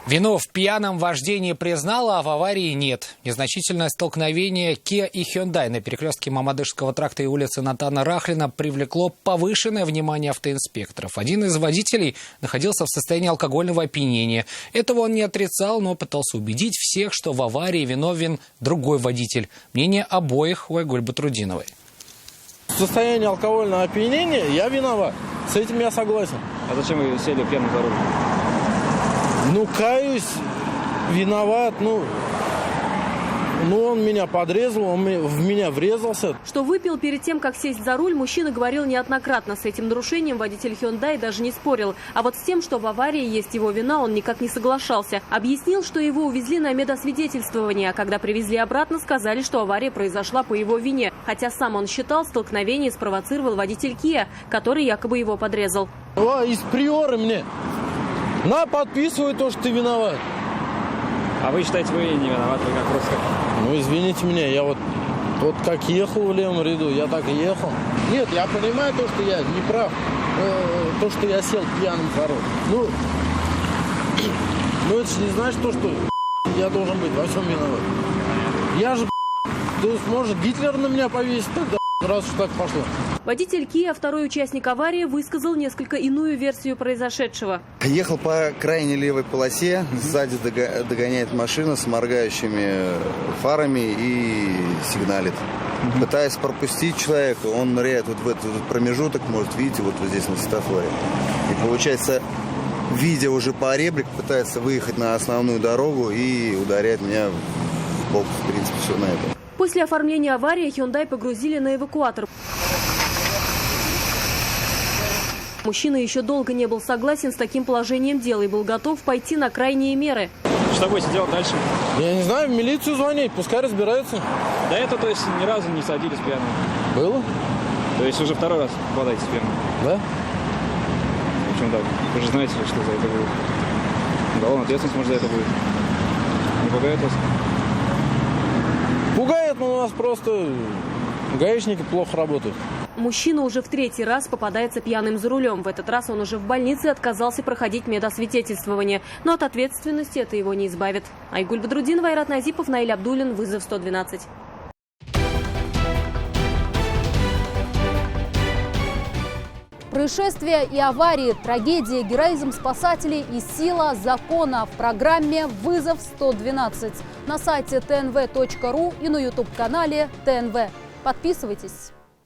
Вину в пьяном вождении признала, а в аварии нет. Незначительное столкновение Kia и Hyundai на перекрестке Мамадышского тракта и улицы Натана Рахлина привлекло повышенное внимание автоинспекторов. Один из водителей находился в состоянии алкогольного опьянения. Этого он не отрицал, но пытался убедить всех, что в аварии виновен другой водитель. Мнение обоих у Айгуль Батрудиновой. В состоянии алкогольного опьянения я виноват. С этим я согласен. А зачем вы сели пьяным за руль? Каюсь, виноват, он меня подрезал, он в меня врезался. Что выпил перед тем, как сесть за руль, мужчина говорил неоднократно. С этим нарушением водитель Hyundai даже не спорил. А вот с тем, что в аварии есть его вина, он никак не соглашался. Объяснил, что его увезли на медосвидетельствование, а когда привезли обратно, сказали, что авария произошла по его вине. Хотя сам он считал, столкновение спровоцировал водитель Kia, который якобы его подрезал. Из приора мне. Подписывай то, что ты виноват. А вы считаете, вы не виноваты, вы как просто... Извините меня, я вот как ехал в левом ряду, я так и ехал. Нет, я понимаю то, что я не прав, то, что я сел пьяным за руль. Это же не значит то, что я должен быть во всем виноват. Я же, может, Гитлер на меня повесит тогда, раз уж так пошло. Водитель Kia, второй участник аварии, высказал несколько иную версию произошедшего. Ехал по крайней левой полосе, сзади догоняет машина с моргающими фарами и сигналит. Пытаясь пропустить человека, он ныряет в этот промежуток, может, видите, вот здесь на светофоре. И получается, видя уже по ребрику, пытается выехать на основную дорогу и ударяет меня в бок, в принципе, все на это. После оформления аварии Hyundai погрузили на эвакуатор. Мужчина еще долго не был согласен с таким положением дела и был готов пойти на крайние меры. Что будете делать дальше? Я не знаю, в милицию звонить, пускай разбираются. До этого, то есть, ни разу не садились пьяным? Было. То есть уже второй раз попадаете пьяным? Да. Почему так? Вы же знаете, что за это будет. Уголовная ответственность, может, за это будет. Не пугает вас? Пугает, но у нас просто гаишники плохо работают. Мужчина уже в третий раз попадается пьяным за рулем. В этот раз он уже в больнице отказался проходить медосвидетельствование. Но от ответственности это его не избавит. Айгуль Батрудинова, Айрат Назипов, Наиль Абдуллин, вызов 112. Происшествия и аварии, трагедии, героизм спасателей и сила закона в программе «Вызов 112» на сайте tnv.ru и на YouTube-канале ТНВ. Подписывайтесь.